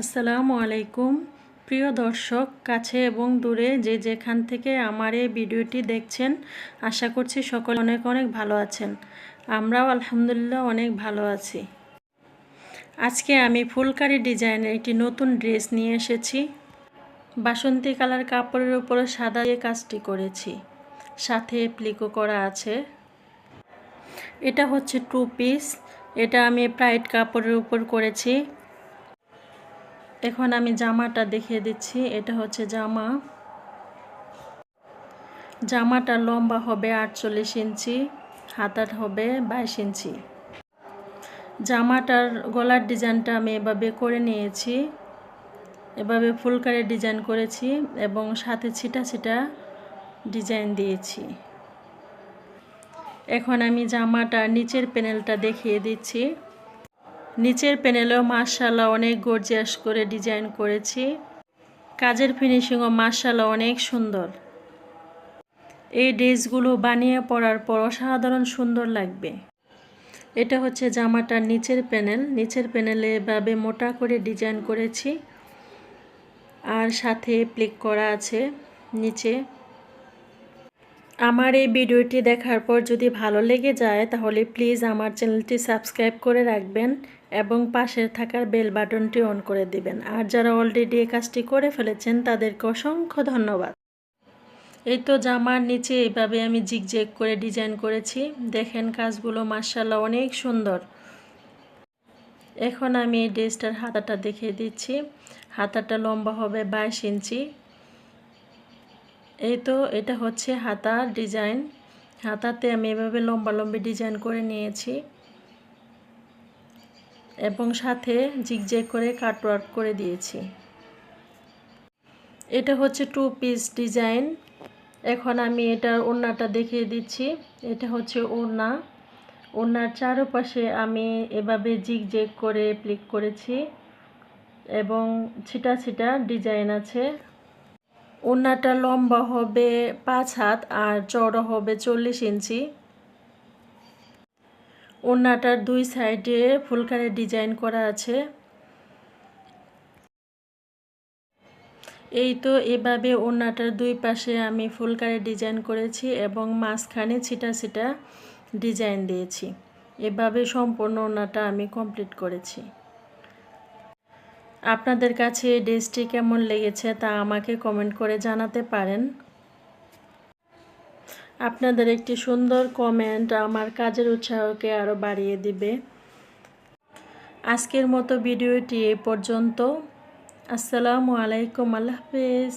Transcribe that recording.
আসসালামু আলাইকুম প্রিয় দর্শক, কাছে এবং দূরে যে যেখান থেকে আমার এই ভিডিওটি দেখছেন, আশা করছি সকলে অনেক অনেক ভালো আছেন। আমরাও আলহামদুলিল্লাহ অনেক ভালো আছি। আজকে আমি ফুলকারি ডিজাইনের একটি নতুন ড্রেস নিয়ে এসেছি। বাসন্তী কালার কাপড়ের উপরে সাদা দিয়ে কাজটি করেছি, সাথে প্লিকও করা আছে। এটা হচ্ছে 2 পিস। এটা আমি প্রাইড কাপড়ের উপর করেছি। এখন আমি জামাটা দেখিয়ে দিচ্ছি। এটা হচ্ছে জামাটা লম্বা হবে 48 ইঞ্চি, হাতাটা হবে 22 ইঞ্চি। জামাটার গলার ডিজাইনটা আমি এভাবে করে নিয়েছি, এভাবে ফুলকারি ডিজাইন করেছি এবং সাথে ছিটা ছিটা ডিজাইন দিয়েছি। এখন আমি জামাটার নিচের প্যানেলটা দেখিয়ে দিচ্ছি। নিচের প্যানেলেও মাশাআল্লাহ অনেক গর্জিয়াস করে ডিজাইন করেছি। কাজের ফিনিশিংও মাশাআল্লাহ অনেক সুন্দর। এই ড্রেসগুলো বানিয়ে পরার পর অসাধারণ সুন্দর লাগবে। এটা হচ্ছে জামাটার নিচের প্যানেল। নিচের প্যানেলে এভাবে মোটা করে ডিজাইন করেছি আর সাথে প্লিক করা আছে নিচে। আমার এই ভিডিওটি দেখার পর যদি ভালো লেগে যায় তাহলে প্লিজ আমার চ্যানেলটি সাবস্ক্রাইব করে রাখবেন এবং পাশে থাকার বেল বাটনটি অন করে দিবেন। আর যারা অলরেডি এই কাজটি করে ফেলেছেন তাদেরকে অসংখ্য ধন্যবাদ। এই তো জামার নিচে এইভাবে আমি জিগজ্যাগ করে ডিজাইন করেছি। দেখেন কাজগুলো মাশাআল্লাহ অনেক সুন্দর। এখন আমি এই ড্রেসটার হাতাটা দেখিয়ে দিচ্ছি। হাতাটা লম্বা হবে 22 ইঞ্চি। এই তো এটা হচ্ছে হাতার ডিজাইন। হাতাতে আমি এভাবে লম্বি ডিজাইন করে নিয়েছি এবং সাথে জিগজ্যাগ করে কাটওয়ার্ক করে দিয়েছি। এটা হচ্ছে 2 পিস ডিজাইন। এখন আমি এটার ওড়নাটা দেখিয়ে দিচ্ছি। এটা হচ্ছে ওড়না। ওড়নার চারপাশে আমি এভাবে জিগজ্যাগ করে প্লিক করেছি এবং ছিটা ছিটা ডিজাইন আছে। ওড়নাটা লম্বা হবে 5 হাত আর চওড়া হবে 40 ইঞ্চি। ওড়নাটার 2 সাইডে ফুলকারি ডিজাইন করা আছে। এই তো এভাবে ওড়নাটার 2 পাশে আমি ফুলকারি ডিজাইন করেছি এবং মাঝখানে ছিটা ছিটা ডিজাইন দিয়েছি। এভাবে সম্পূর্ণ ওড়নাটা আমি কমপ্লিট করেছি। আপনাদের কাছে এই ড্রেসটি কেমন লেগেছে তা আমাকে কমেন্ট করে জানাতে পারেন। আপনাদের একটি সুন্দর কমেন্ট আমার কাজের উৎসাহকে আরও বাড়িয়ে দিবে। আজকের মতো ভিডিওটি এই পর্যন্ত। আসসালামু আলাইকুম, আল্লাহ হাফেজ।